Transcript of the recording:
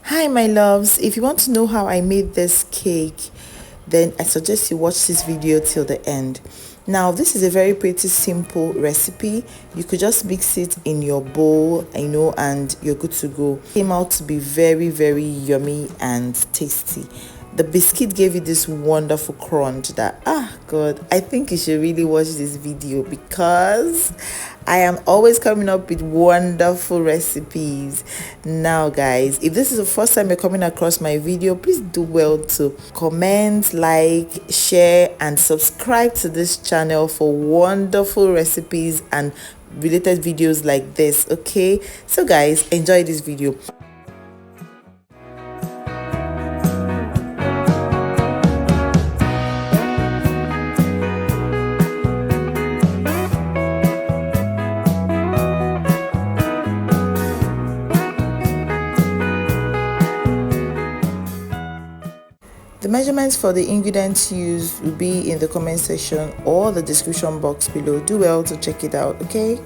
Hi my loves, if you want to know how I made this cake, then I suggest you watch this video till the end. Now this is a very pretty simple recipe. You could just mix it in your bowl, and you're good to go. Came out to be very yummy and tasty. The biscuit gave you this wonderful crunch that, God, I think you should really watch this video because I am always coming up with wonderful recipes. Now guys, if this is the first time you're coming across my video, please do well to comment, like, share and subscribe to this channel for wonderful recipes and related videos like this. Okay, so guys, enjoy this video. The measurements for the ingredients used will be in the comment section or the description box below. Do well to check it out, okay?